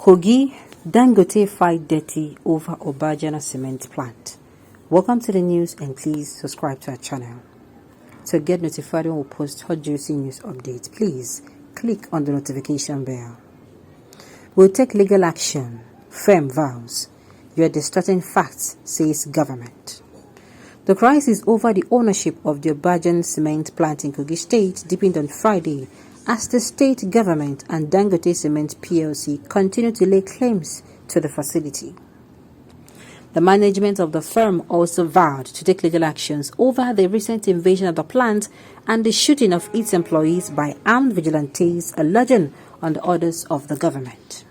Kogi, Dangote fight dirty over Obajana cement plant. Welcome to the news and please subscribe to our channel. To get notified when we post hot juicy news updates, please click on the notification bell. We'll take legal action. Firm vows. You are distorting facts, says government. The crisis over the ownership of the Obajana cement plant in Kogi State deepened on Friday as the state government and Dangote Cement PLC continue to lay claims to the facility. The management of the firm also vowed to take legal actions over the recent invasion of the plant and the shooting of its employees by armed vigilantes alleging on the orders of the government.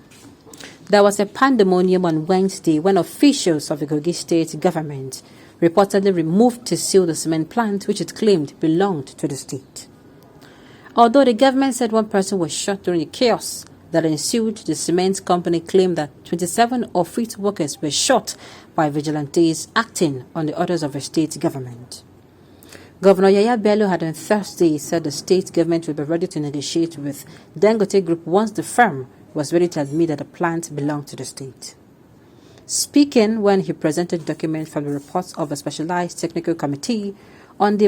There was a pandemonium on Wednesday when officials of the Kogi State government reportedly removed to seal the cement plant which it claimed belonged to the state. Although the government said one person was shot during the chaos that ensued, the cement company claimed that 27 of its workers were shot by vigilantes acting on the orders of the state government. Governor Yahaha Bello had on Thursday said the state government would be ready to negotiate with Dangote Group once the firm was ready to admit that the plant belonged to the state. Speaking when he presented documents from the reports of a specialized technical committee on the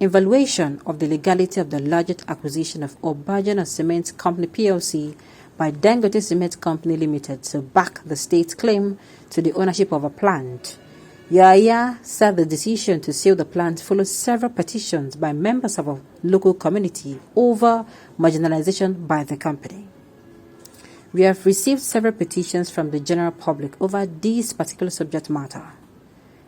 evaluation of the legality of the alleged acquisition of Obajana Cement Company PLC by Dangote Cement Company Limited to back the state's claim to the ownership of a plant, Yahaha said the decision to seal the plant follows several petitions by members of a local community over marginalization by the company. We have received several petitions from the general public over this particular subject matter.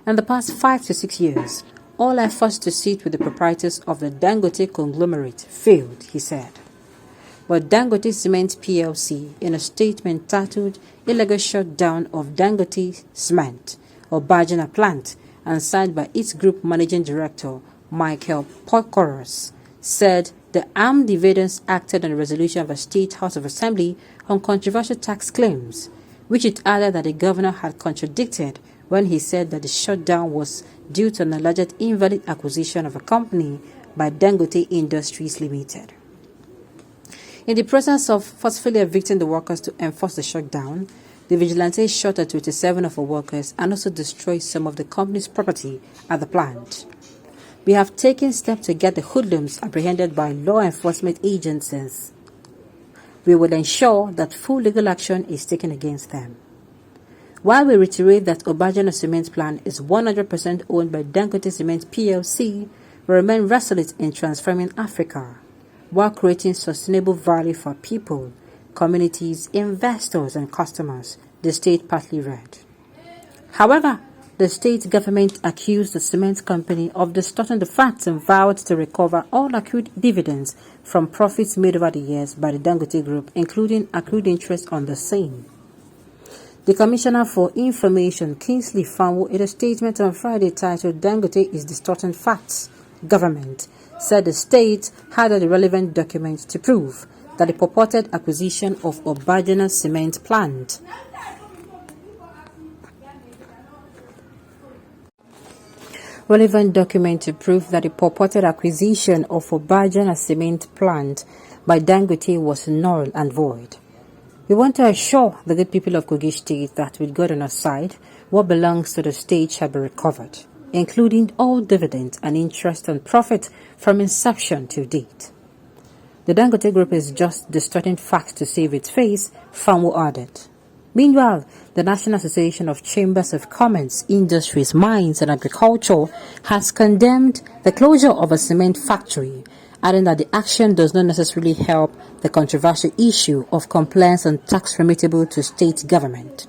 In the past 5 to 6 years, all efforts to sit with the proprietors of the Dangote conglomerate failed, he said. But Dangote Cement PLC, in a statement titled Illegal Shutdown of Dangote Cement Obajana Plant and signed by its group managing director, Michael Pokoros, said the armed invaders acted on a resolution of the State House of Assembly on controversial tax claims, which it added that the governor had contradicted when he said that the shutdown was due to an alleged invalid acquisition of a company by Dangote Industries Limited. In the process of forcefully evicting the workers to enforce the shutdown, the vigilantes shot at 27 of the workers and also destroyed some of the company's property at the plant. We have taken steps to get the hoodlums apprehended by law enforcement agencies. We will ensure that full legal action is taken against them. While we reiterate that Obajana Cement Plant is 100% owned by Dangote Cement PLC, we remain resolute in transforming Africa while creating sustainable value for people, communities, investors, and customers, the state partly read. However, the state government accused the cement company of distorting the facts and vowed to recover all accrued dividends from profits made over the years by the Dangote Group, including accrued interest on the same. The Commissioner for Information, Kingsley Fanwo, in a statement on Friday titled Dangote is Distorting Facts, Government, said the state had the relevant documents to prove that the purported acquisition of Obajana Cement Plant by Dangote was null and void. We want to assure the good people of Kogi State that with God on our side, what belongs to the state shall be recovered, including all dividends and interest and profit from inception to date. The Dangote Group is just distorting facts to save its face, Fanwo added. Meanwhile, the National Association of Chambers of Commerce, Industries, Mines and Agriculture has condemned the closure of a cement factory, adding that the action does not necessarily help the controversial issue of compliance and tax remittable to state government.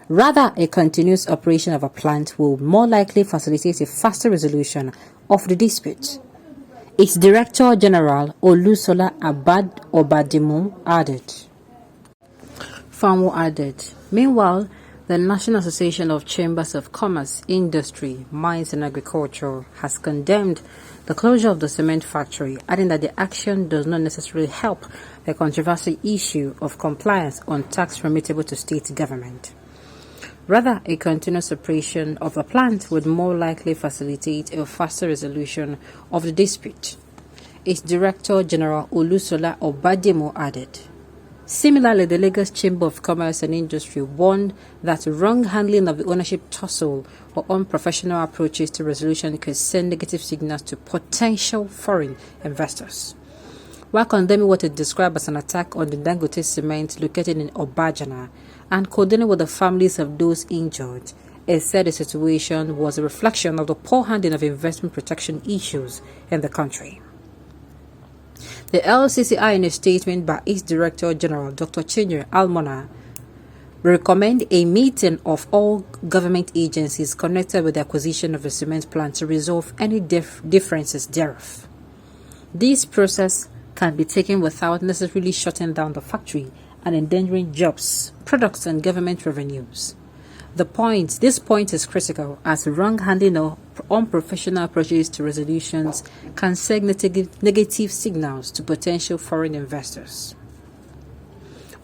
Rather, a continuous operation of a plant will more likely facilitate a faster resolution of the dispute. Its Director General, Olusola Obadimu, added. Fanwo added, meanwhile, the National Association of Chambers of Commerce, Industry, Mines and Agriculture has condemned the closure of the cement factory, adding that the action does not necessarily help the controversial issue of compliance on tax remittable to state government. Rather, a continuous operation of the plant would more likely facilitate a faster resolution of the dispute. Its Director General Olusola Obadimu added. Similarly, the Lagos Chamber of Commerce and Industry warned that wrong handling of the ownership tussle or unprofessional approaches to resolution could send negative signals to potential foreign investors. While condemning what it described as an attack on the Dangote cement located in Obajana and coordinating with the families of those injured, it said the situation was a reflection of the poor handling of investment protection issues in the country. The LCCI, in a statement by its Director General, Dr. Chinyere Almona, recommend a meeting of all government agencies connected with the acquisition of the cement plant to resolve any differences thereof. This process can be taken without necessarily shutting down the factory and endangering jobs, products, and government revenues. This point is critical, as wrong handling or unprofessional approaches to resolutions can send negative signals to potential foreign investors.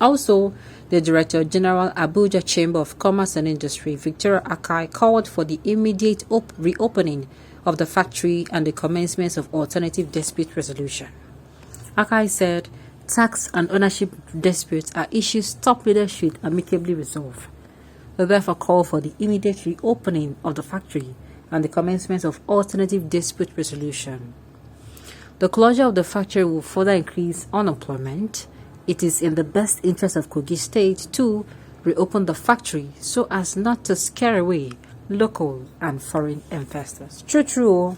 Also, the Director General, Abuja Chamber of Commerce and Industry, Victoria Akai, called for the immediate reopening of the factory and the commencement of alternative dispute resolution. Akai said, tax and ownership disputes are issues top leaders should amicably resolve. They therefore call for the immediate reopening of the factory and the commencement of alternative dispute resolution. The closure of the factory will further increase unemployment. It is in the best interest of Kogi State to reopen the factory so as not to scare away local and foreign investors. True.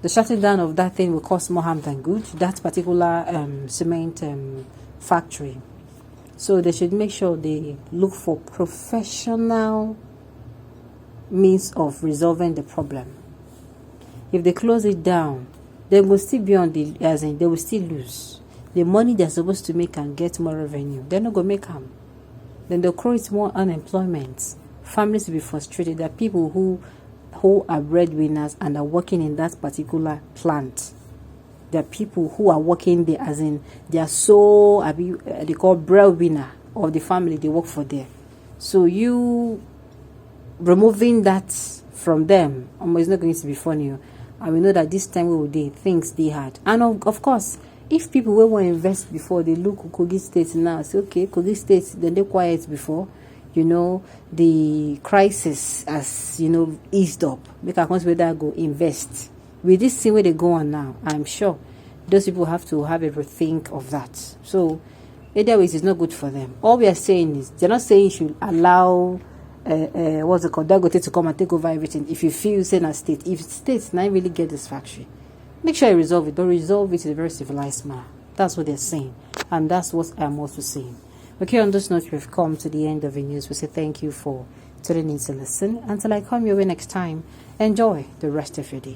The shutting down of that thing will cause more harm than good, that particular cement factory. So they should make sure they look for professional means of resolving the problem. If they close it down, they will still be on the, as in they will still lose. The money they're supposed to make and get more revenue, they're not going to make them. Then they'll create more unemployment. Families will be frustrated. There are people who are breadwinners and are working in that particular plant. There are people who are working there, as in they are so they call breadwinner of the family. They work for there. So you removing that from them, it's not going to be funny. And we know that this time we will do things they had. And of course, if people will want to invest before, they look at Kogi State now, say okay, Kogi State, then they quiet before. The crisis has, eased up. Make a whether go invest. With this thing where they go on now, I'm sure those people have to have a rethink of that. So, either ways, it's not good for them. All we are saying is, they're not saying you should allow, what's it called, Dangote to come and take over everything. If you feel, say, in a state, if states now really get this factory, make sure you resolve it, but resolve it in a very civilized manner. That's what they're saying. And that's what I'm also saying. Okay, on this note, we've come to the end of the news. We say thank you for tuning in to listen. Until I come your way next time, enjoy the rest of your day.